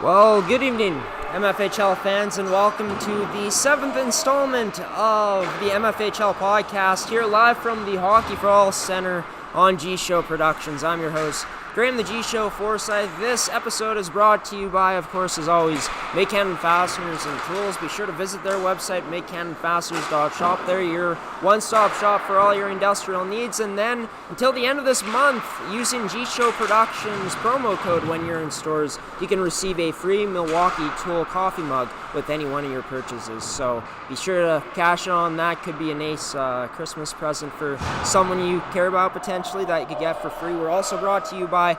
Well, good evening, MFHL fans, and welcome to the 7th installment of the MFHL podcast, here live from the Hockey for All Center on GShow Productions. I'm your host, Graham the GShow Forsyth. This episode is brought to you by, of course, as always, Mid Canada Fasteners Tools. Be sure to visit their website, midcanadafasteners.shop. They're your one-stop shop for all your industrial needs. And then, until the end of this month, using GShow Productions promo code when you're in stores, you can receive a free Milwaukee Tool Coffee Mug with any one of your purchases. So be sure to cash in on that. Could be a nice Christmas present for someone you care about potentially that you could get for free. We're also brought to you by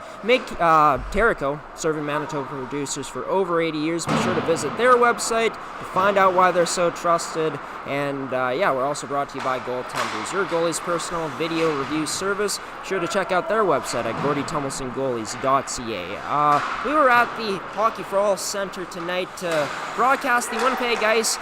Terrico, serving Manitoba producers for over 80 years. Be sure to visit their website to find out why they're so trusted. And we're also brought to you by Goaltenders, your goalie's personal video review service. Be sure to check out their website at gordytumblesonggoalies.ca. We were at the Hockey for All Center tonight to broadcast the Winnipeg Ice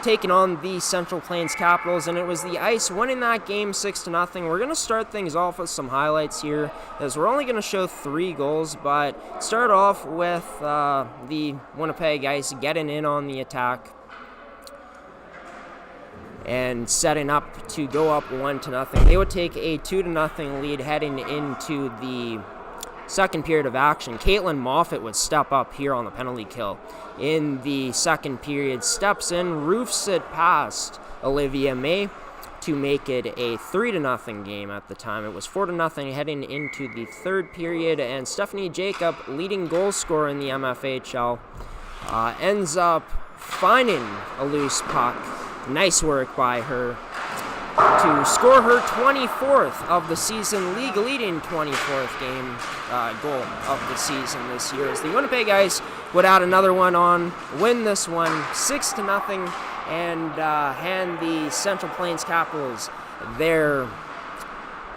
taking on the Central Plains Capitals, and it was the Ice winning that game 6-0. We're going to start things off with some highlights here, as we're only going to show 3 goals, but start off with the Winnipeg Ice getting in on the attack and setting up to go up 1-0. They would take a 2-0 lead heading into the second period of action. Caitlin Moffat would step up here on the penalty kill in the second period, steps in, roofs it past Olivia May to make it a 3-0 game. At the time it was 4-0 heading into the third period, and Stephanie Jacob, leading goal scorer in the MFHL, ends up finding a loose puck. Nice work by her to score her 24th of the season, league-leading 24th game goal of the season this year, as the Winnipeg Ice would add another one on, win this one 6-0, and hand the Central Plains Capitals their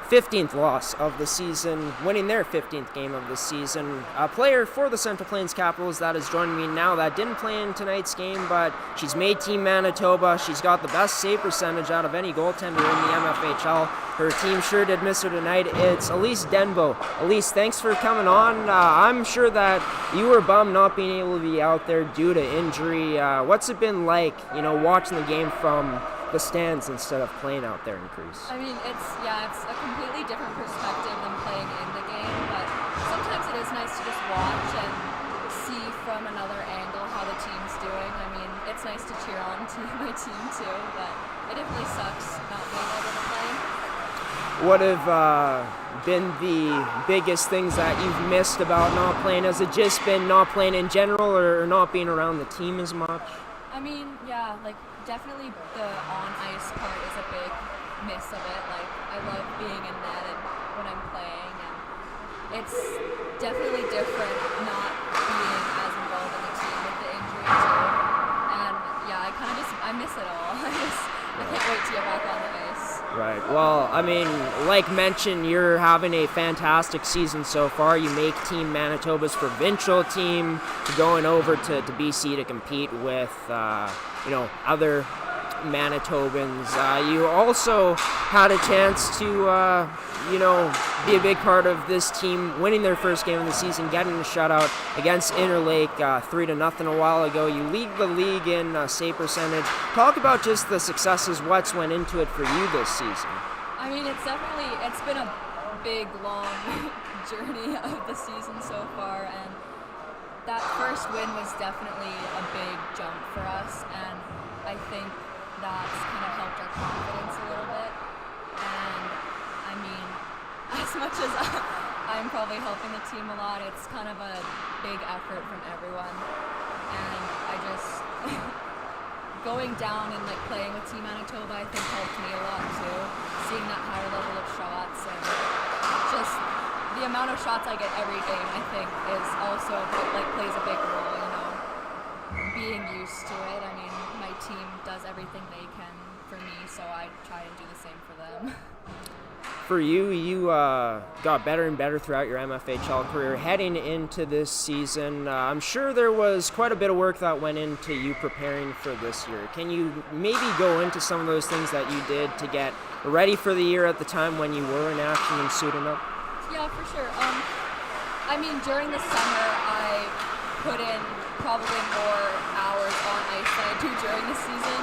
15th loss of the season, winning their 15th game of the season. A player for the Central Plains Capitals that is joining me now that didn't play in tonight's game, but she's made Team Manitoba. She's got the best save percentage out of any goaltender in the MFHL. Her team sure did miss her tonight. It's Elise Denbo. Elise, thanks for coming on. I'm sure that you were bummed not being able to be out there due to injury. What's it been like, watching the game from the stands instead of playing out there in crease? I mean, it's a completely different perspective than playing in the game, but sometimes it is nice to just watch and see from another angle how the team's doing. I mean, it's nice to cheer on my team too, but it definitely sucks not being able to play. What have been the biggest things that you've missed about not playing? Has it just been not playing in general, or not being around the team as much? I mean, definitely the on-ice part is a big miss of it. I love being in net and when I'm playing, and it's definitely different not being as involved in the team with the injury too. And I miss it all. I can't wait to get back on the ice. Right. Well, I mean, like mentioned, you're having a fantastic season so far. You make Team Manitoba's provincial team, going over to BC to compete with other Manitobans. You also had a chance to, be a big part of this team winning their first game of the season, getting a shutout against Interlake 3-0 a while ago. You lead the league in save percentage. Talk about just the successes, what's went into it for you this season. I mean, it's been a big, long journey of the season so far, and that first win was definitely a big jump for us, and I think that's kind of helped our confidence a little bit. And I mean, as much as I'm probably helping the team a lot, it's kind of a big effort from everyone. And I just going down and playing with Team Manitoba, I think helped me a lot too. Seeing that higher level of shots, and just the amount of shots I get every game, I think is also plays a big role. Being used to it. I mean, my team does everything they can for me, so I try and do the same for them. For you got better and better throughout your MFHL career. Heading into this season, I'm sure there was quite a bit of work that went into you preparing for this year. Can you maybe go into some of those things that you did to get ready for the year at the time when you were in action and suiting up? Yeah, for sure. I mean, during the summer, I put in probably more hours on ice than I do during the season.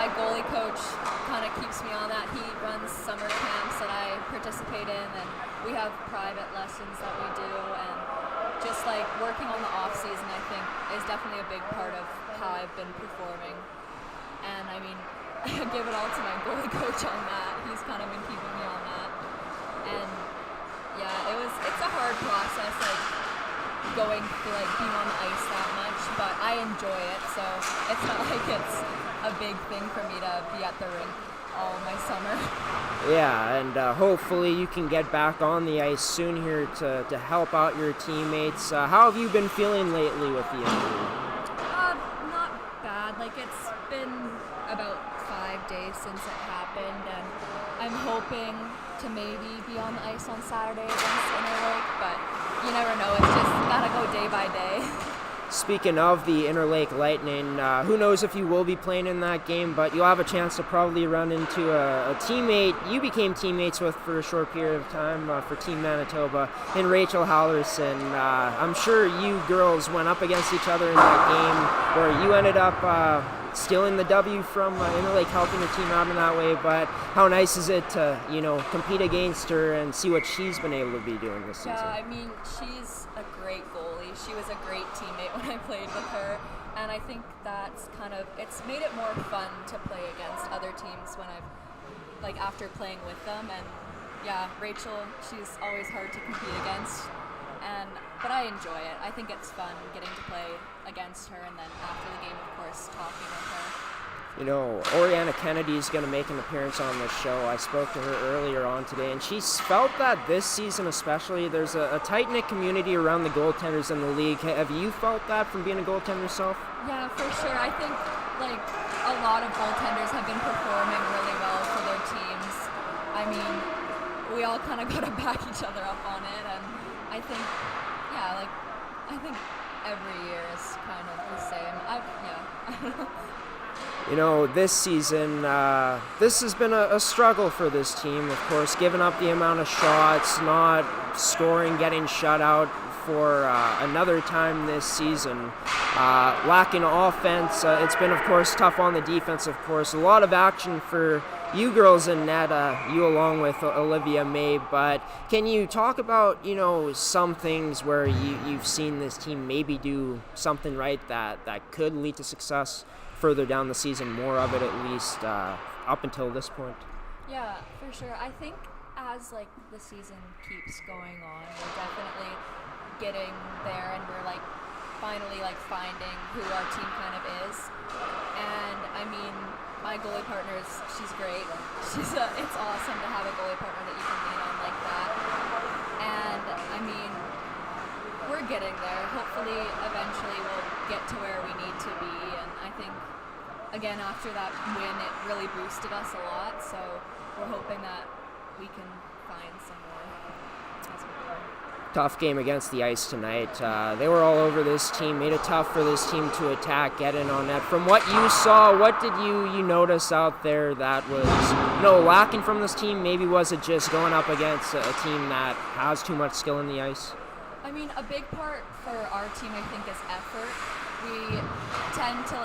My goalie coach kind of keeps me on that. He runs summer camps that I participate in, and we have private lessons that we do, and just like working on the off season, I think, is definitely a big part of how I've been performing. And I mean, I give it all to my goalie coach on that. He's kind of been keeping me on that. And yeah, it's a hard process, like going to like being on the ice that much, but I enjoy it, so it's not like it's a big thing for me to be at the rink all my summer. Yeah, and hopefully you can get back on the ice soon here to help out your teammates. How have you been feeling lately with the injury? Not bad. Like, it's been about 5 days since it happened, and I'm hoping to maybe be on the ice on Saturday against Interlake, but you never know. It's just gotta go day by day. Speaking of the Interlake Lightning, who knows if you will be playing in that game, but you'll have a chance to probably run into a teammate you became teammates with for a short period of time for Team Manitoba in Rachel Hallerson. I'm sure you girls went up against each other in that game where you ended up stealing the W from Interlake, helping your team out in that way, but how nice is it to, compete against her and see what she's been able to be doing this season? Yeah, I mean, she's a great goalie. She was a great teammate when I played with her, and I think that's it's made it more fun to play against other teams when after playing with them. And yeah, Rachel, she's always hard to compete against, but I enjoy it. I think it's fun getting to play against her, and then after the game, of course, talking with her. Oriana Kennedy is going to make an appearance on this show. I spoke to her earlier on today, and she's felt that this season especially, there's a tight-knit community around the goaltenders in the league. Have you felt that from being a goaltender yourself? Yeah, for sure. I think, a lot of goaltenders have been performing really well for their teams. I mean, we all kind of got to back each other up on it, and I think, I think every year is kind of the same. I don't know. This season, this has been a struggle for this team, of course, giving up the amount of shots, not scoring, getting shut out for another time this season. Lacking offense, it's been, of course, tough on the defense, of course. A lot of action for you girls in net, you along with Olivia May, but can you talk about, some things where you've seen this team maybe do something right that could lead to success further down the season, more of it at least, up until this point? Yeah, for sure. I think as the season keeps going on, we're definitely getting there, and we're finally finding who our team kind of is. And I mean, my goalie partner she's great. It's awesome to have a goalie partner that you can lean on like that. And I mean, we're getting there. Hopefully, eventually we'll get to where we need to be. And I think, again, after that win, it really boosted us a lot. So we're hoping that we can find some more as we go. Tough game against the ice tonight. They were all over this team, made it tough for this team to attack, get in on net. From what you saw, what did you notice out there that was lacking from this team? Maybe was it just going up against a team that has too much skill in the ice? I mean, a big part for our team, I think, is effort. We tend to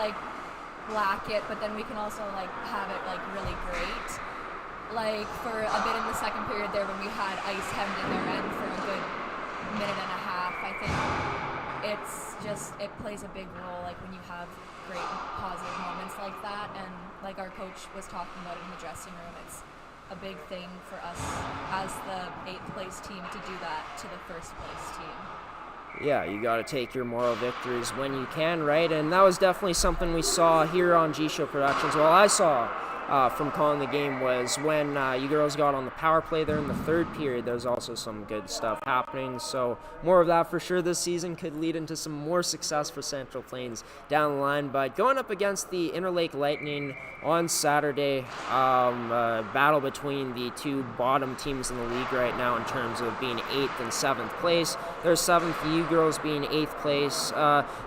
lack it, but then we can also have it really great. For a bit in the second period there, when we had ice hemmed in their end for a good minute and a half, I think it plays a big role when you have great positive moments like that. And our coach was talking about it in the dressing room, it's a big thing for us as the 8th place team to do that to the 1st place team. Yeah, you got to take your moral victories when you can, right? And that was definitely something we saw here on GShow Productions. Well, I saw from calling the game was when you girls got on the power play there in the 3rd period. There's also some good stuff happening. So more of that for sure this season could lead into some more success for Central Plains down the line. But going up against the Interlake Lightning on Saturday, battle between the two bottom teams in the league right now in terms of being 8th and 7th place. There's 7th, you girls being 8th place.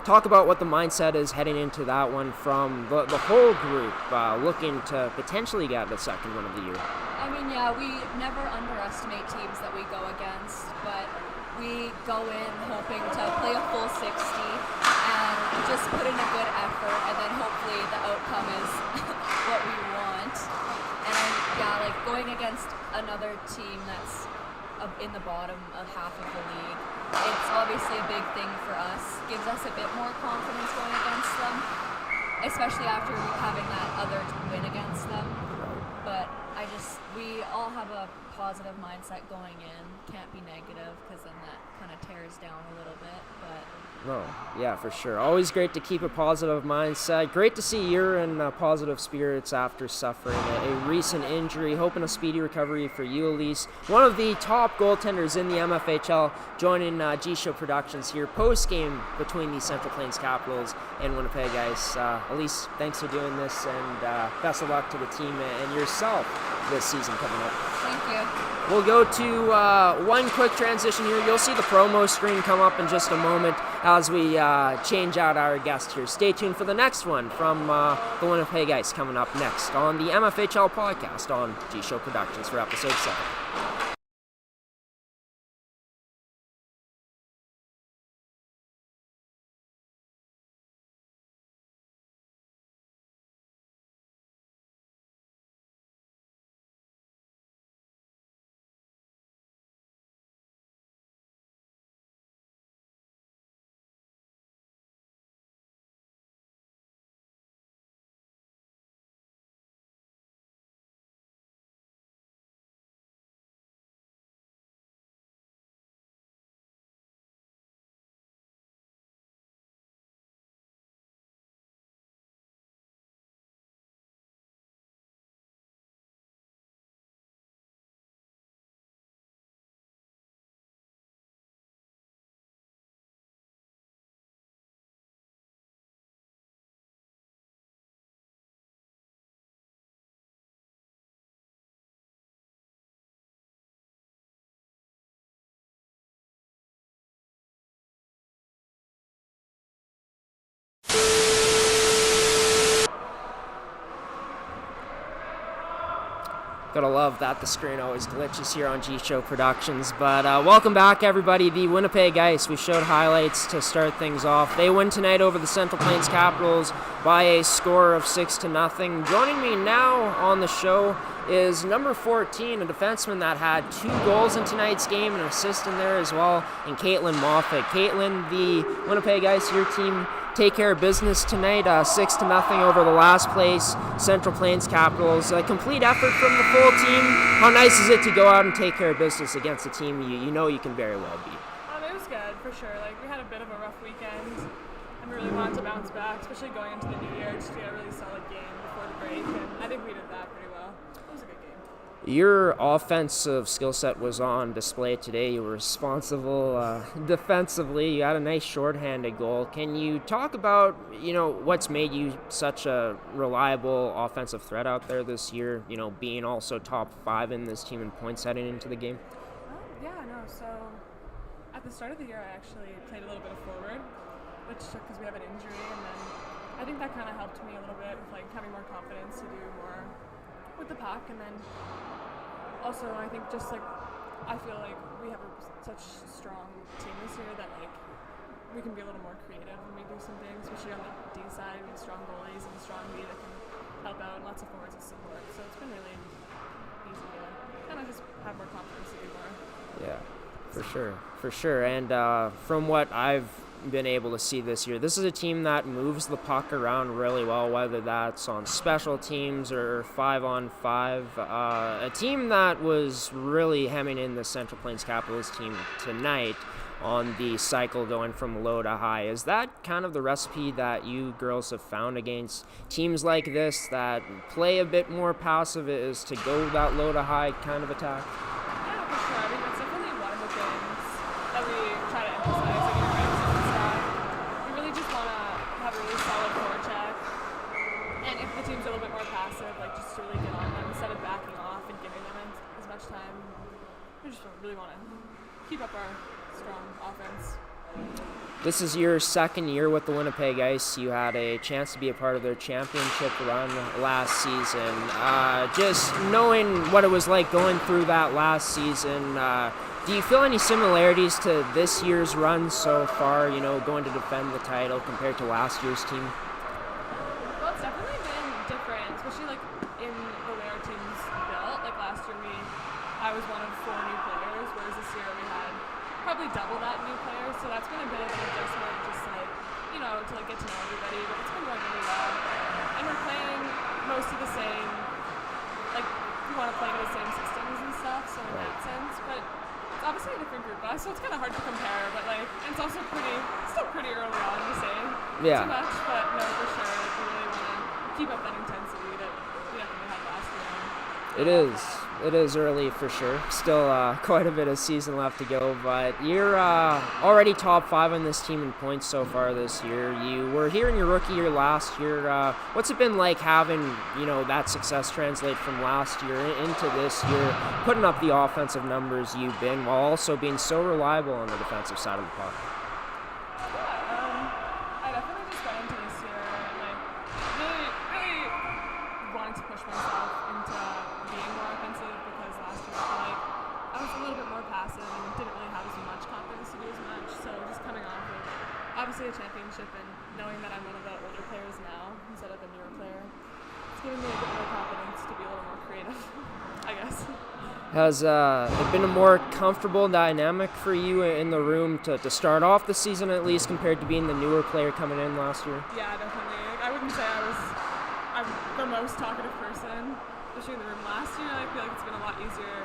Talk about what the mindset is heading into that one from the whole group, looking to potentially get the second win of the year. I mean, yeah, we never underestimate teams that we go against, but we go in hoping to play a full 60 and just put in a good effort, and then hopefully the outcome is what we want. And yeah, like going against another team that's in the bottom of half of the league, it's obviously a big thing for us. Gives us a bit more confidence going against them, especially after having that other win against them. But we all have a positive mindset going in. Can't be negative, because then that kind of tears down a little bit. But no, yeah, for sure. Always great to keep a positive mindset. Great to see you're in positive spirits after suffering a recent injury. Hoping a speedy recovery for you, Elise. One of the top goaltenders in the MFHL, joining GShow Productions here post-game between the Central Plains Capitals and Winnipeg Ice. Elise, thanks for doing this, and best of luck to the team and yourself this season coming up. Thank you. We'll go to one quick transition here. You'll see the promo screen come up in just a moment as we change out our guest here. Stay tuned for the next one from the Winnipeg Ice coming up next on the MFHL podcast on GShow Productions for Episode 7. Gotta love that the screen always glitches here on GShow Productions. But welcome back, everybody. The Winnipeg Ice, we showed highlights to start things off. They win tonight over the Central Plains Capitals by a score of 6-0. Joining me now on the show is number 14, a defenseman that had 2 goals in tonight's game, and an assist in there as well, and Caitlin Moffat. Caitlin, the Winnipeg Ice, your team take care of business tonight, 6-0 over the last place Central Plains Capitals. A complete effort from the full team. How nice is it to go out and take care of business against a team you know you can very well beat? It was good, for sure. Like, we had a bit of a rough weekend, and we really wanted to bounce back, especially going into the new year, just to get a really solid game before the break, and I think we did that pretty well. It was a good game. Your offensive skill set was on display today. You were responsible defensively. You had a nice shorthanded goal. Can you talk about, what's made you such a reliable offensive threat out there this year, being also top 5 in this team in points heading into the game? So at the start of the year, I actually played a little bit of forward, which because we have an injury, and then I think that kind of helped me a little bit with having more confidence to do more with the puck. And then also I think I feel like we have such strong team this year that we can be a little more creative when we do some things, especially on the D side. We have strong goalies and strong D that can help out, and lots of forwards that support. So it's been really easy to kind of just have more confidence to do more. Yeah, for sure. And from what I've been able to see this year, this is a team that moves the puck around really well, whether that's on special teams or 5-on-5. A team that was really hemming in the Central Plains Capitals team tonight on the cycle going from low to high. Is that kind of the recipe that you girls have found against teams like this that play a bit more passive, is to go that low to high kind of attack? Yeah, for sure. I mean, that's definitely one of the things that we try to emphasize in our practices staff. We really just want to have a really solid forecheck, and if the team's a little bit more passive, just to really get on them instead of backing off and giving them as much time. We just really want to keep up our strong offense. This is your second year with the Winnipeg Ice. You had a chance to be a part of their championship run last season. Just knowing what it was like going through that last season, Do you feel any similarities to this year's run so far, going to defend the title compared to last year's team? Well, it's definitely been different, especially like in the way our team's built. Like last year, I was one of 4 new players, whereas this year we had probably double that new players. So that's been a bit of an adjustment, just like to like get to know everybody. But it's been going really well, and we're playing most of the same. Like we want to play to the same systems and stuff. So in that sense, but it's obviously a different group of us, so it's kind of hard to compare. But like, and it's also still pretty early on to say too much. But no, for sure, like we really want to keep up that intensity that we definitely had last year. It is early for sure. Still quite a bit of season left to go, but you're already top 5 on this team in points so far this year. You were here in your rookie year last year. What's it been like having that success translate from last year into this year, putting up the offensive numbers you've been while also being so reliable on the defensive side of the puck? I definitely just got into this year like really wanting to push myself into being more offensive because last year I feel like I was a little bit more passive and didn't really have as much confidence to do as much. So just coming off of obviously a championship and knowing that I'm one of the older players now instead of a newer player, it's given me a bit more confidence to be a little more creative, I guess. Has it been a more comfortable dynamic for you in the room to start off the season at least compared to being the newer player coming in last year? Yeah, definitely. Like, I wouldn't say I'm the most talkative person, especially in the room last year. I feel like it's been a lot easier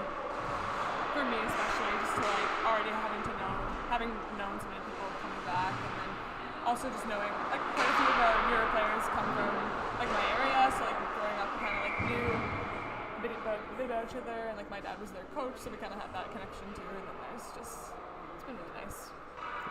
for me, especially just to like already having known so many people coming back, and then also just knowing like quite a few of our newer players come from like my area, so like growing up, kind of like knew a bit about each other, and like my dad was their coach, so we kind of had that connection too. And then it's been really nice.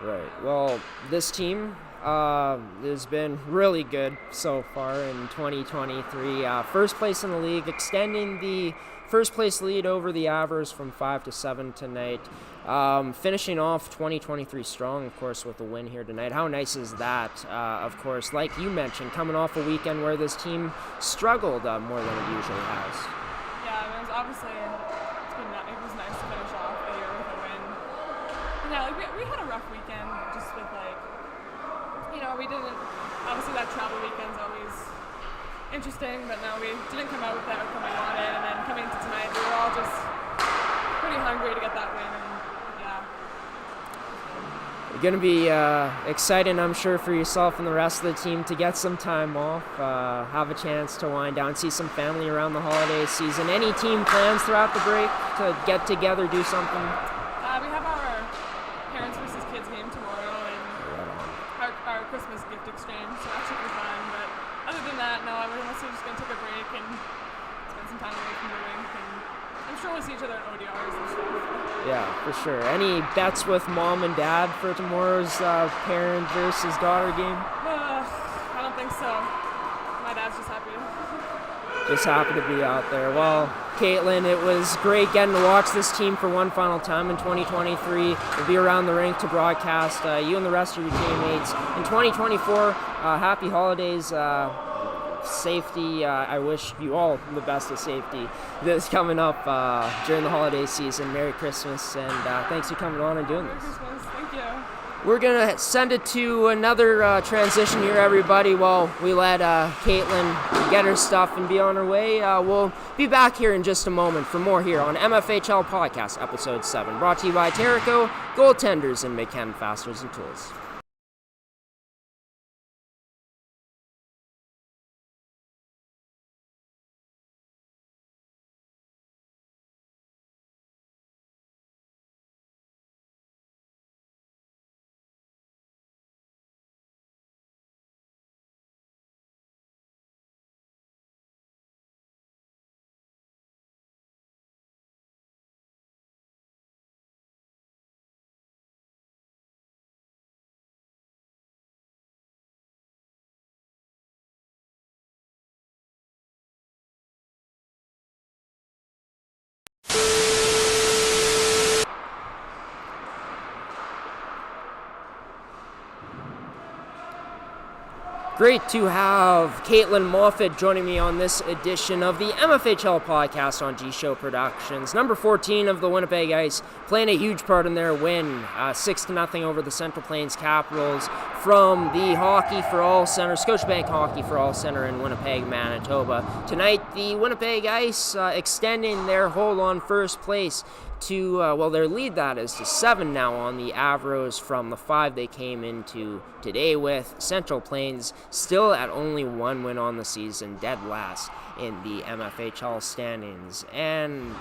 Right. Well, this team has been really good so far in 2023. First place in the league, extending the first place lead over the Avers from 5 to 7 tonight. Finishing off 2023 strong, of course, with a win here tonight. How nice is that? Of course, like you mentioned, coming off a weekend where this team struggled more than it usually has. Yeah, it was obviously it was nice to finish off a year with a win. Yeah, like we had a rough weekend just with like, we didn't, obviously that travel weekend's always interesting, but no, we didn't come out with the outcome we wanted, and then coming into tonight, we were all just pretty hungry to get that win, and yeah. It's going to be exciting, I'm sure, for yourself and the rest of the team to get some time off, have a chance to wind down, see some family around the holiday season. Any team plans throughout the break to get together, do something? We have our parents versus kids game tomorrow, and our Christmas gift exchange, so that should be fun. But other than that, no, we're mostly just going to take a break and spend some time away from the rink, and I'm sure we'll see each other at ODRs and stuff. Yeah, for sure. Any bets with mom and dad for tomorrow's parent versus daughter game? I don't think so. My dad's just happy. Just happy to be out there. Well, Caitlin, it was great getting to watch this team for one final time in 2023. We'll be around the rink to broadcast you and the rest of your teammates. In 2024, happy holidays, safety. I wish you all the best of safety that's coming up during the holiday season. Merry Christmas, and thanks for coming on and doing this. Merry Christmas. Thank you. We're going to send it to another transition here, everybody, while we let Caitlin get her stuff and be on her way. We'll be back here in just a moment for more here on MFHL Podcast, Episode 7, brought to you by Terrico, Goaltenders, and Mid Canada Fasteners Tools. Great to have Caitlin Moffat joining me on this edition of the MFHL podcast on GShow Productions. Number 14 of the Winnipeg Ice playing a huge part in their win, 6-0 over the Central Plains Capitals from the Hockey for All Center, Scotiabank Hockey for All Center in Winnipeg, Manitoba. Tonight, the Winnipeg Ice extending their hold on first place to, their lead, that is, to 7 now on the Avros from the 5 they came into today with. Central Plains still at only 1 win on the season, dead last in the MFHL standings. And,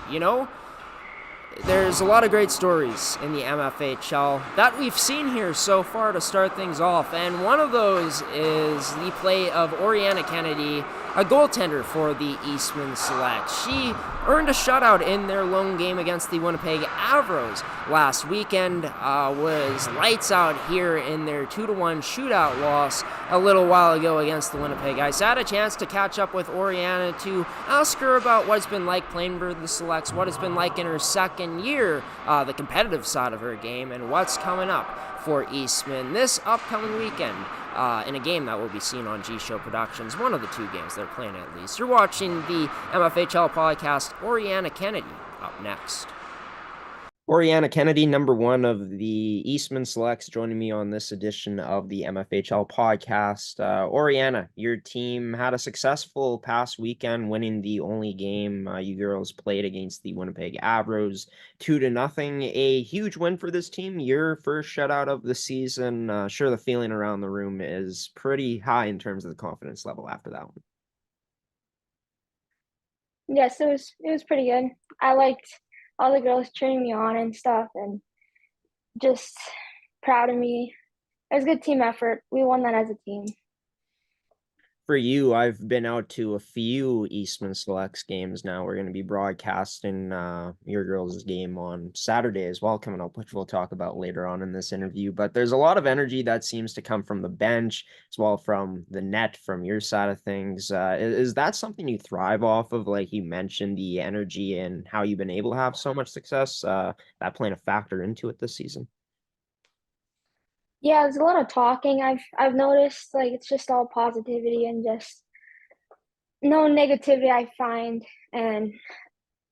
there's a lot of great stories in the MFHL that we've seen here so far to start things off, and one of those is the play of Oriana Kennedy, a goaltender for the Eastman Select. She earned a shutout in their lone game against the Winnipeg Avros last weekend, was lights out here in their 2-1 shootout loss a little while ago against the Winnipeg Ice. I had a chance to catch up with Oriana to ask her about what it's been like playing for the Selects, what it's been like in her second year, the competitive side of her game, and what's coming up for Eastman this upcoming weekend in a game that will be seen on GShow Productions, one of the 2 games they're playing at least. You're watching the MFHL podcast. Oriana Kennedy up next. Oriana Kennedy, number 1 of the Eastman Selects, joining me on this edition of the MFHL podcast. Oriana, your team had a successful past weekend, winning the only game you girls played against the Winnipeg Avros, 2-0. A huge win for this team. Your first shutout of the season. Sure, the feeling around the room is pretty high in terms of the confidence level after that one. Yes, it was pretty good. I liked all the girls cheering me on and stuff, and just proud of me. It was a good team effort. We won that as a team. For you, I've been out to a few Eastman Selects games now. We're going to be broadcasting your girls' game on Saturday as well, coming up, which we'll talk about later on in this interview. But there's a lot of energy that seems to come from the bench, as well from the net, from your side of things. Is that something you thrive off of? Like you mentioned, the energy and how you've been able to have so much success, that playing a factor into it this season? Yeah, there's a lot of talking. I've noticed, like, it's just all positivity and just no negativity, I find. And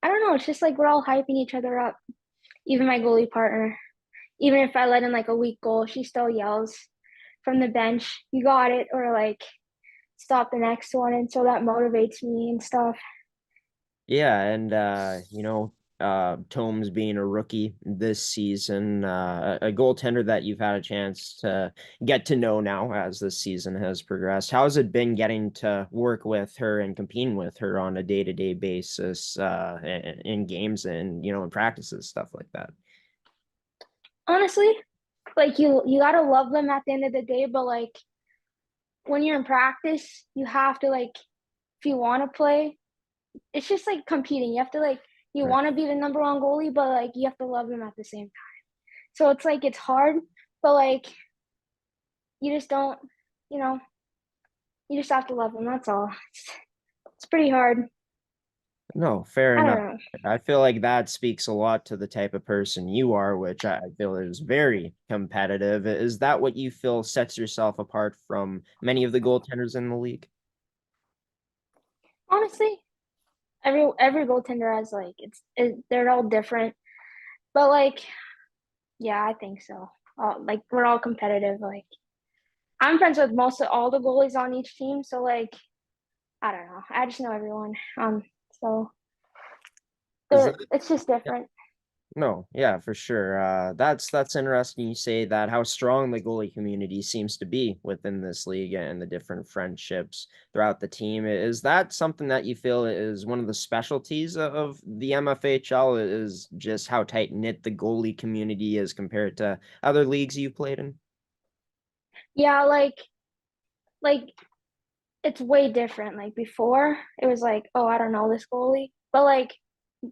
I don't know, it's just like we're all hyping each other up. Even my goalie partner. Even if I let in like a weak goal, she still yells from the bench, "You got it," or like, "Stop the next one." And so that motivates me and stuff. Yeah, and Tomes being a rookie this season, a goaltender that you've had a chance to get to know now as the season has progressed. How has it been getting to work with her and competing with her on a day-to-day basis, in games and in practices, stuff like that? Honestly, like you gotta love them at the end of the day, but like when you're in practice, you have to, like, if you want to play, it's just like competing. You have to, like, you Right. want to be the number 1 goalie, but like you have to love them at the same time. So it's like it's hard, but like you just don't, you know, you just have to love them. That's all. It's pretty hard. No, fair I don't enough. know. I feel like that speaks a lot to the type of person you are, which I feel is very competitive. Is that what you feel sets yourself apart from many of the goaltenders in the league? Honestly, every goaltender has, like, they're all different, but like yeah, I think so. Like we're all competitive. Like I'm friends with most of all the goalies on each team, so like I don't know. I just know everyone. So Is that it's just different. No, yeah, for sure. That's interesting. You say that how strong the goalie community seems to be within this league and the different friendships throughout the team. Is that something that you feel is one of the specialties of the MFHL? Is just how tight knit the goalie community is compared to other leagues you've played in? Yeah, like it's way different. Like before, it was like, oh, I don't know this goalie, but like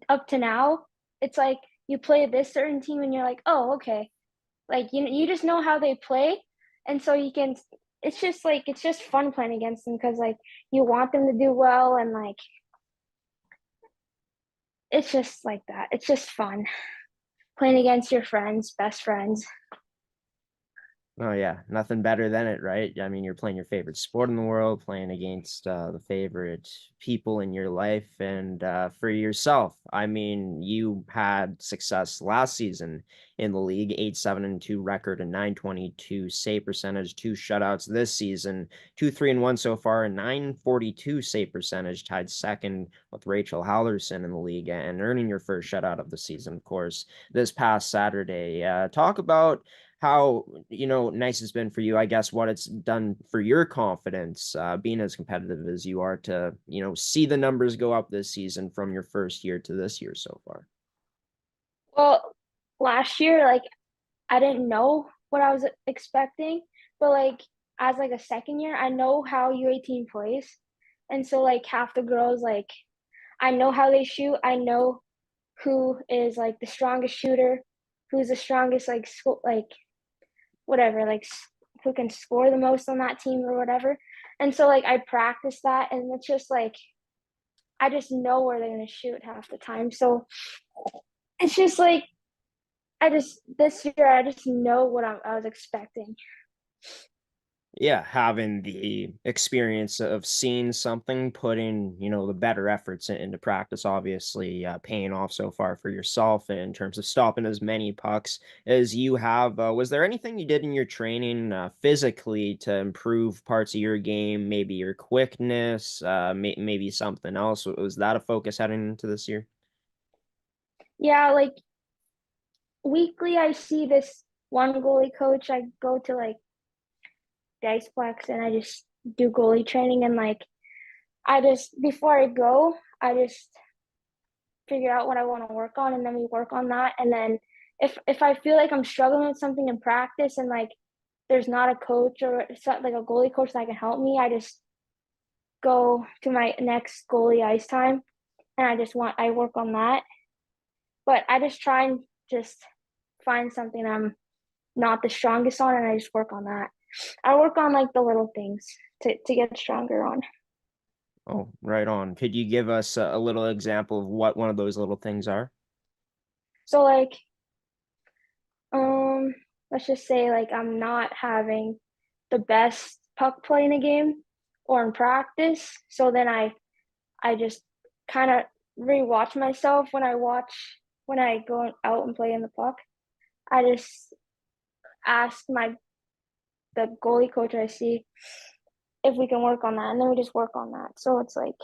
up to now, it's like you play this certain team and you're like, oh, okay. Like you just know how they play, and so you can. It's just like it's just fun playing against them because like you want them to do well, and like it's just like that. It's just fun playing against your friends, best friends. Oh yeah, nothing better than it, right? I mean, you're playing your favorite sport in the world, playing against the favorite people in your life, and for yourself. I mean, you had success last season in the league, 8-7-2 record, and 922 save percentage, two shutouts this season, 2-3-1 so far, and 942 save percentage, tied second with Rachel Hallerson in the league, and earning your first shutout of the season, of course, this past Saturday. Talk about how nice it's been for you, I guess, what it's done for your confidence, being as competitive as you are, to see the numbers go up this season from your first year to this year so far. Well, last year, like I didn't know what I was expecting, but like as like a second year, I know how U18 plays. And so like half the girls, like I know how they shoot. I know who is like the strongest shooter, who's the strongest like whatever, like who can score the most on that team or whatever. And so like I practice that, and it's just like I just know where they're gonna shoot half the time. So it's just like I just this year I just know what I was expecting. Yeah, having the experience of seeing something, putting, the better efforts into practice, obviously, paying off so far for yourself in terms of stopping as many pucks as you have. Was there anything you did in your training physically to improve parts of your game, maybe your quickness, maybe something else? Was that a focus heading into this year? Yeah, like weekly I see this one goalie coach. I go to like Diceplex and I just do goalie training, and like I just before I go, I just figure out what I want to work on, and then we work on that. And then if I feel like I'm struggling with something in practice and like there's not a coach or like a goalie coach that can help me, I just go to my next goalie ice time, and I work on that. But I just try and just find something I'm not the strongest on, and I just work on that. I work on like the little things to get stronger on. Oh, right on. Could you give us a little example of what one of those little things are? So like um let's just say like I'm not having the best puck play in a game or in practice. So then I just kind of rewatch myself when I go out and play in the puck. I just ask the goalie coach I see if we can work on that, and then we just work on that. So it's like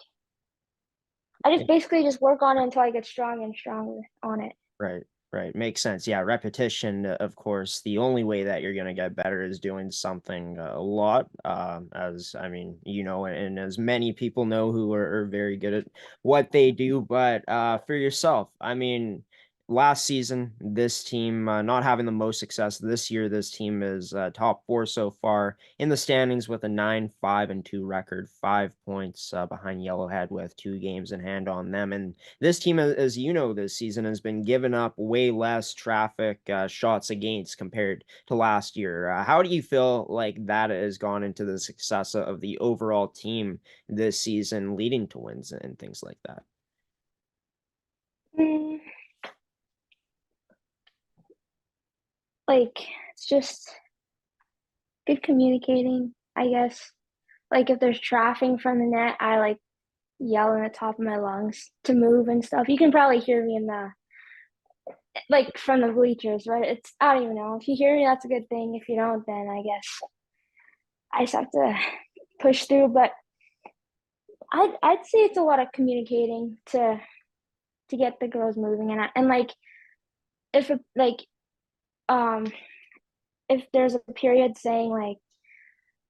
I just basically just work on it until I get stronger and stronger on it. Right, right. Makes sense. Yeah, repetition, of course, the only way that you're going to get better is doing something a lot. As I mean, and as many people know who are very good at what they do. But for yourself, I mean, last season, this team not having the most success. This year, this team is top four so far in the standings with a 9-5-2 record, 5 points behind Yellowhead with 2 games in hand on them. And this team, as you know, this season has been giving up way less traffic shots against compared to last year. How do you feel like that has gone into the success of the overall team this season, leading to wins and things like that? Mm, like it's just good communicating, I guess. Like if there's traffic from the net, I like yell in the top of my lungs to move and stuff. You can probably hear me in the like from the bleachers, right? It's I don't even know. If you hear me, that's a good thing. If you don't, then I guess I just have to push through. But I'd say it's a lot of communicating to get the girls moving, and like if it, like um if there's a period saying like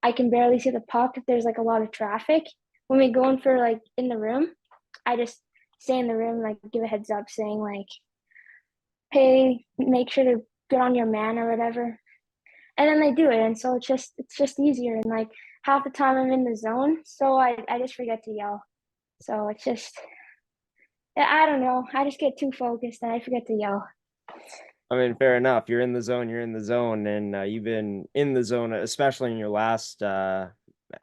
I can barely see the puck if there's like a lot of traffic, when we go in for like in the room, I just stay in the room, like give a heads up saying like, hey, make sure to get on your man or whatever. And then they do it, and so it's just easier, and like half the time I'm in the zone, so I just forget to yell. So it's just I don't know. I just get too focused and I forget to yell. I mean, fair enough. You're in the zone. You're in the zone, and you've been in the zone, especially in your last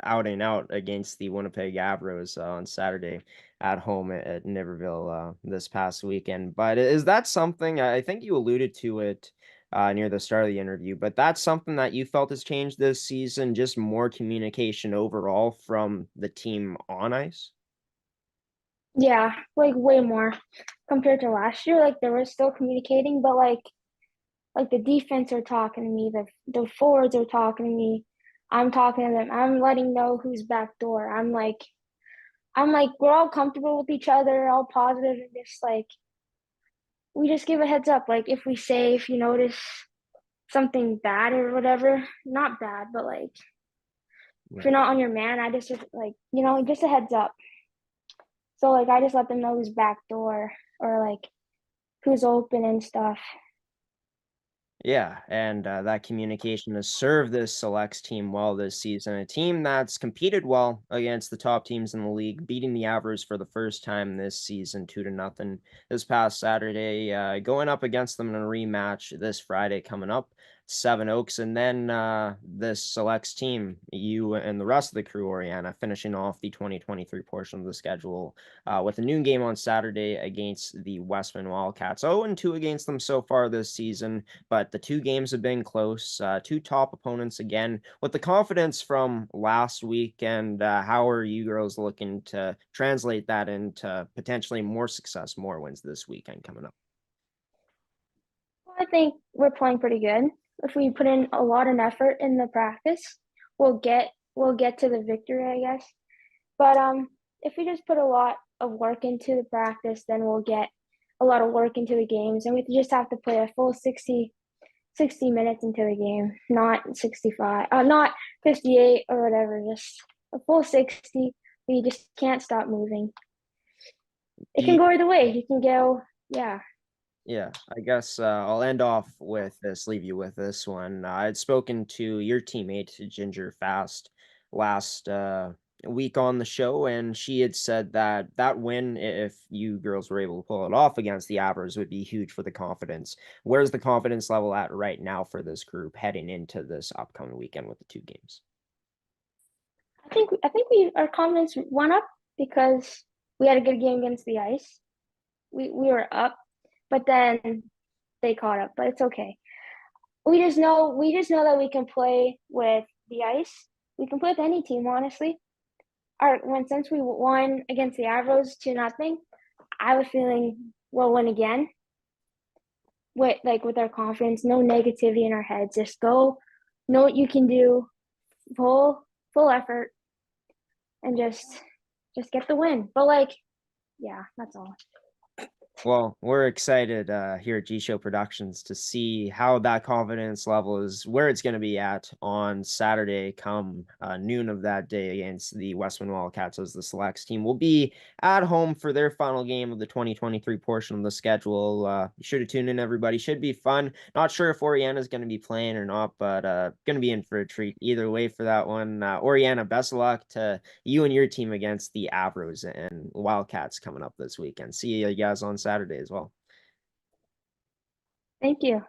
outing out against the Winnipeg Avros on Saturday at home at Niverville this past weekend. But is that something I think you alluded to it near the start of the interview. But that's something that you felt has changed this season, just more communication overall from the team on ice? Yeah, like way more compared to last year. Like they were still communicating, but like the defense are talking to me, the forwards are talking to me. I'm talking to them. I'm letting know who's back door. I'm like we're all comfortable with each other, all positive, and just like we just give a heads up. Like if you notice something bad or whatever, not bad, but like if you're Right. not on your man, I just like just a heads up. So like I just let them know who's back door or like who's open and stuff. Yeah, and that communication has served this selects team well this season. A team that's competed well against the top teams in the league, beating the Avers for the first time this season, 2-0 this past Saturday. Going up against them in a rematch this Friday coming up, Seven Oaks, and then this selects team, you and the rest of the crew, Oriana, finishing off the 2023 portion of the schedule with a noon game on Saturday against the Westman Wildcats. 0-2 against them so far this season, but the two games have been close. Two top opponents again. With the confidence from last week, and how are you girls looking to translate that into potentially more success, more wins this weekend coming up? Well, I think we're playing pretty good. If we put in a lot of effort in the practice, we'll get to the victory, I guess. But if we just put a lot of work into the practice, then we'll get a lot of work into the games, and we just have to play a full 60 minutes into the game, not 65, not 58 or whatever, just a full 60. We just can't stop moving. It Do can you, go either way. You can go, yeah. Yeah, I guess I'll end off with this, leave you with this one. I had spoken to your teammate, Ginger Fast, last week on the show, and she had said that that win, if you girls were able to pull it off against the Avers, would be huge for the confidence. Where's the confidence level at right now for this group heading into this upcoming weekend with the two games? I think our confidence went up because we had a good game against the Ice. We were up, but then they caught up. But it's okay. We just know that we can play with the Ice. We can play with any team, honestly. Since we won against the Avros 2-0, I was feeling we'll win again. With our confidence, no negativity in our heads. Just go, know what you can do, full effort, and just get the win. But yeah, that's all. Well, we're excited here at GShow Productions to see how that confidence level is, where it's going to be at on Saturday come noon of that day against the Westman Wildcats, as the selects team will be at home for their final game of the 2023 portion of the schedule. Be sure to tune in, everybody. Should be fun. Not sure if Oriana is going to be playing or not, but going to be in for a treat either way for that one. Oriana, best of luck to you and your team against the Avros and Wildcats coming up this weekend. See you guys on Saturday as well. Thank you.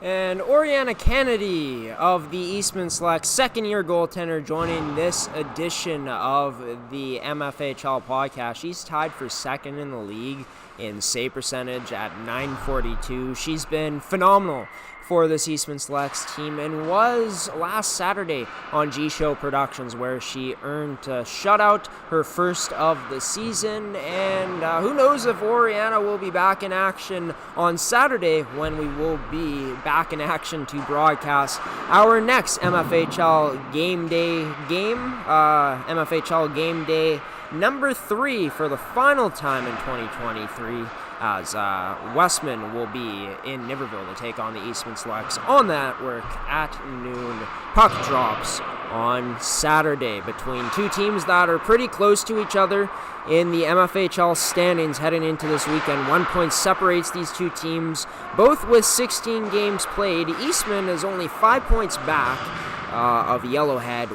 And Oriana Kennedy of the Eastman Select, second-year goaltender, joining this edition of the MFHL podcast. She's tied for second in the league in save percentage at .942. She's been phenomenal for this Eastman Selects team and was last Saturday on GShow Productions, where she earned a shutout, her first of the season. And who knows if Oriana will be back in action on Saturday, when we will be back in action to broadcast our next MFHL game day game, MFHL game day number 3 for the final time in 2023, as Westman will be in Niverville to take on the Eastman Selects on the network at noon. Puck drops on Saturday between two teams that are pretty close to each other in the MFHL standings heading into this weekend. 1 point separates these two teams, both with 16 games played. Eastman is only 5 points back of Yellowhead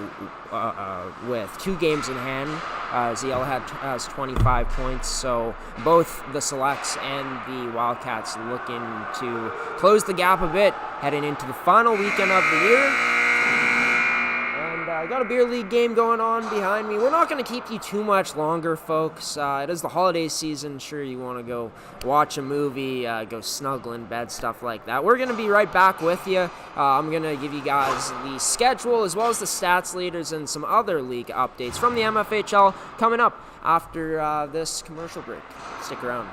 with 2 games in hand, as Yellowhead has 25 points. So both the Selects and the Wildcats looking to close the gap a bit heading into the final weekend of the year. And I got a beer league game going on behind me. We're not going to keep you too much longer, folks. It is the holiday season. Sure, you want to go watch a movie, go snuggle in bed, stuff like that. We're going to be right back with you. I'm going to give you guys the schedule as well as the stats leaders and some other league updates from the MFHL coming up after this commercial break. Stick around.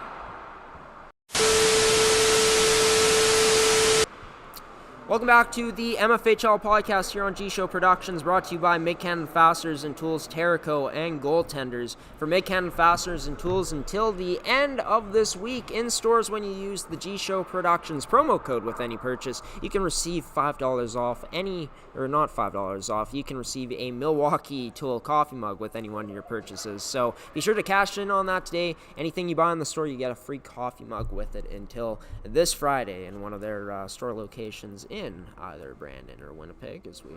Welcome back to the MFHL podcast here on GShow Productions, brought to you by Mid Canada Fasteners Tools, Terrico, and Goaltenders. For Mid Canada Fasteners Tools until the end of this week in stores, when you use the GShow Productions promo code with any purchase, you can receive $5 off not $5 off, you can receive a Milwaukee Tool Coffee Mug with any one of your purchases. So be sure to cash in on that today. Anything you buy in the store, you get a free coffee mug with it until this Friday in one of their store locations in either Brandon or Winnipeg as we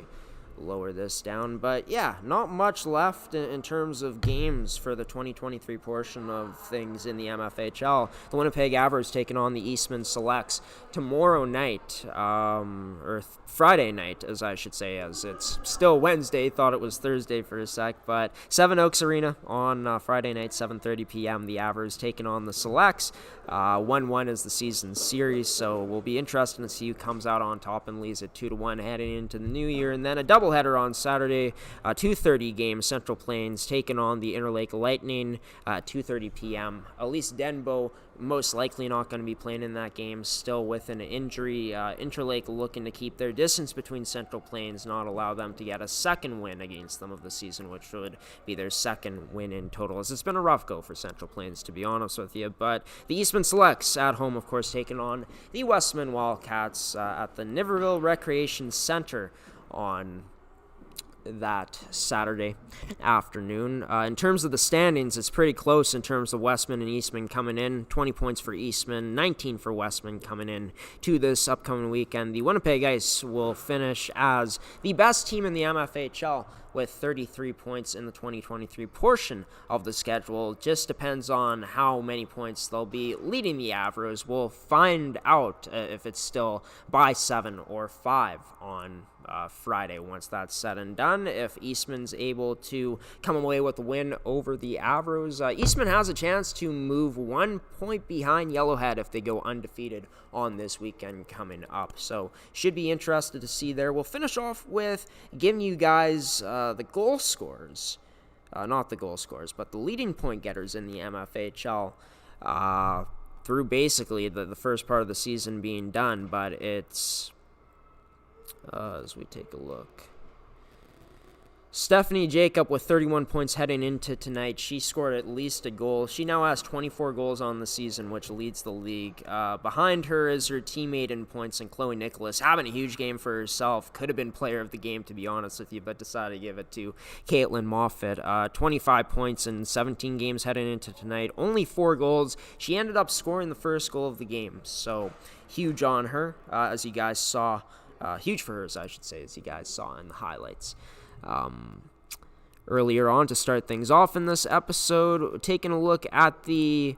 lower this down. But yeah, not much left in terms of games for the 2023 portion of things in the MFHL. The Winnipeg Avers taking on the Eastman Selects tomorrow night, or Friday night, as I should say, as it's still Wednesday. Thought it was Thursday for a sec, but Seven Oaks Arena on Friday night, 7:30 p.m. The Avers taking on the Selects. 1-1 is the season series, so we'll be interested to see who comes out on top and leads at 2-1 heading into the new year. And then a doubleheader on Saturday, 2:30 game, Central Plains taking on the Interlake Lightning, 2:30 p.m. Elise Denbo most likely not going to be playing in that game, still with an injury. Interlake looking to keep their distance between Central Plains, not allow them to get a second win against them of the season, which would be their second win in total, as it's been a rough go for Central Plains, to be honest with you. But the Eastman Selects at home, of course, taking on the Westman Wildcats at the Niverville Recreation Center on that Saturday afternoon. In terms of the standings, it's pretty close in terms of Westman and Eastman coming in. 20 points for Eastman, 19 for Westman coming in to this upcoming weekend. The Winnipeg Ice will finish as the best team in the MFHL with 33 points in the 2023 portion of the schedule. Just depends on how many points they'll be leading the Avros. We'll find out if it's still by 7 or 5 on Friday once that's said and done. If Eastman's able to come away with a win over the Avros, Eastman has a chance to move 1 point behind Yellowhead if they go undefeated on this weekend coming up. So should be interested to see there. We'll finish off with giving you guys the goal scorers. Not the goal scorers, but the leading point getters in the MFHL through basically the first part of the season being done. But it's, as we take a look, Stephanie Jacob with 31 points heading into tonight. She scored at least a goal. She now has 24 goals on the season, which leads the league. Behind her is her teammate in points, and Chloe Nicholas, having a huge game for herself. Could have been player of the game, to be honest with you, but decided to give it to Caitlin Moffat. 25 points in 17 games heading into tonight. Only 4 goals. She ended up scoring the first goal of the game, so huge on her, as you guys saw. Huge for her, I should say, as you guys saw in the highlights. Earlier on, to start things off in this episode, taking a look at the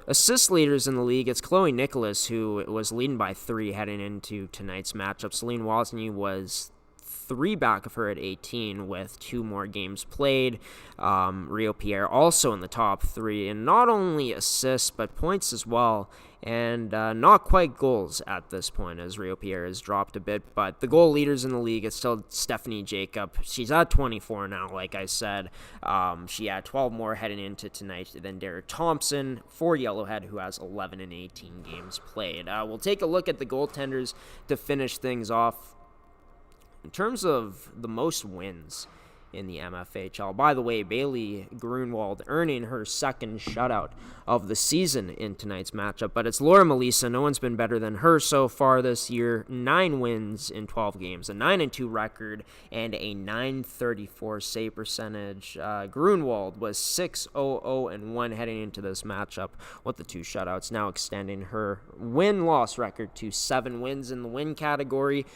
assist leaders in the league. It's Chloe Nicholas, who was leading by 3 heading into tonight's matchup. Celine Wozny was 3 back of her at 18 with 2 more games played. Rio Pierre also in the top 3, and not only assists but points as well, and not quite goals at this point, as Rio Pierre has dropped a bit. But the goal leaders in the league, it's still Stephanie Jacob. She's at 24 now, like I said. She had 12 more heading into tonight than Derek Thompson for Yellowhead, who has 11 and 18 games played. We'll take a look at the goaltenders to finish things off. In terms of the most wins in the MFHL, by the way, Bailey Grunwald earning her second shutout of the season in tonight's matchup, but it's Laura Melissa. No one's been better than her so far this year. 9 wins in 12 games, a 9-2 record, and a .934 save percentage. Grunwald was 6-0-0-1 heading into this matchup with the 2 shutouts, now extending her win-loss record to 7 wins in the win category.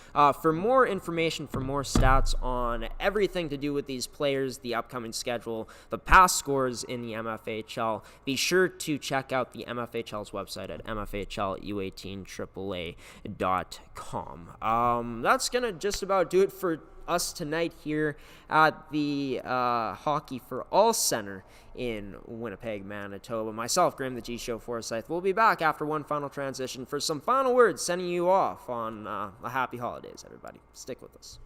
For more information, for more stats on everything to do with these players, the upcoming schedule, the past scores in the MFHL, be sure to check out the MFHL's website at mmjhl.ca. That's going to just about do it for us tonight here at the Hockey for All Center in Winnipeg, Manitoba. Myself, Graham the GShow Forsyth, will be back after one final transition for some final words, sending you off on a happy holidays, everybody. Stick with us.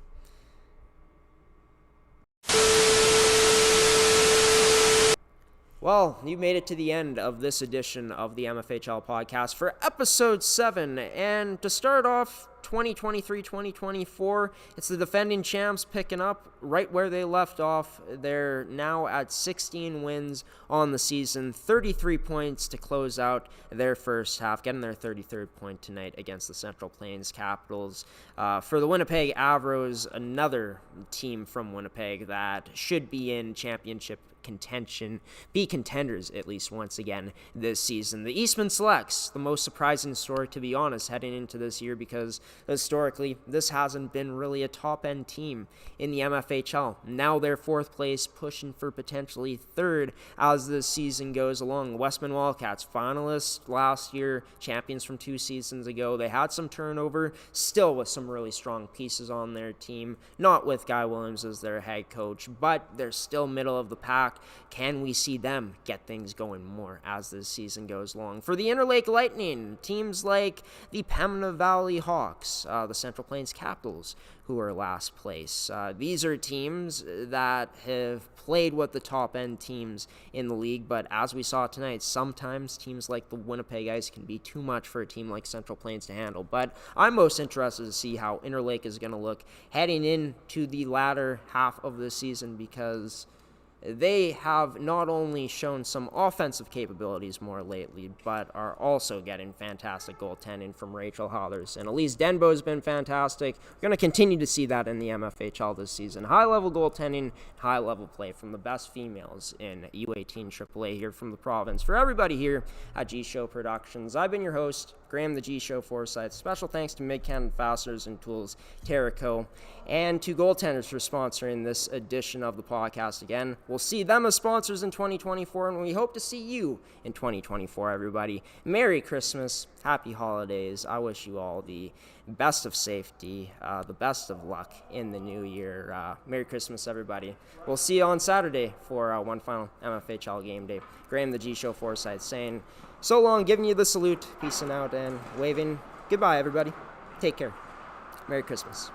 Well, you made it to the end of this edition of the MFHL podcast for episode 7. And to start off 2023-2024, it's the defending champs picking up right where they left off. They're now at 16 wins on the season, 33 points to close out their first half, getting their 33rd point tonight against the Central Plains Capitals. For the Winnipeg Avros, another team from Winnipeg that should be in championship contention, be contenders at least once again this season. The Eastman Selects, the most surprising story, to be honest, heading into this year, because historically this hasn't been really a top-end team in the MFHL. Now they're 4th place, pushing for potentially 3rd as this season goes along. Westman Wildcats, finalists last year, champions from 2 seasons ago. They had some turnover, still with some really strong pieces on their team, not with Guy Williams as their head coach, but they're still middle of the pack. Can we see them get things going more as this season goes along? For the Interlake Lightning, teams like the Pembina Valley Hawks, the Central Plains Capitals, who are last place. These are teams that have played with the top-end teams in the league, but as we saw tonight, sometimes teams like the Winnipeg Ice can be too much for a team like Central Plains to handle. But I'm most interested to see how Interlake is going to look heading into the latter half of the season, because they have not only shown some offensive capabilities more lately, but are also getting fantastic goaltending from Rachel Hollers. And Elise Denbo has been fantastic. We're going to continue to see that in the MFHL this season. High-level goaltending, high-level play from the best females in U18 AAA here from the province. For everybody here at GShow Productions, I've been your host, Graham the GShow Forsyth. Special thanks to Mid Canada Fasteners Tools, Terrico, and to Goaltenders for sponsoring this edition of the podcast again. We'll see them as sponsors in 2024, and we hope to see you in 2024, everybody. Merry Christmas, happy holidays. I wish you all the best of safety, the best of luck in the new year. Merry Christmas, everybody. We'll see you on Saturday for one final MFHL game day. Graham the GShow Forsyth saying so long, giving you the salute, peacing out, and waving goodbye, everybody. Take care. Merry Christmas.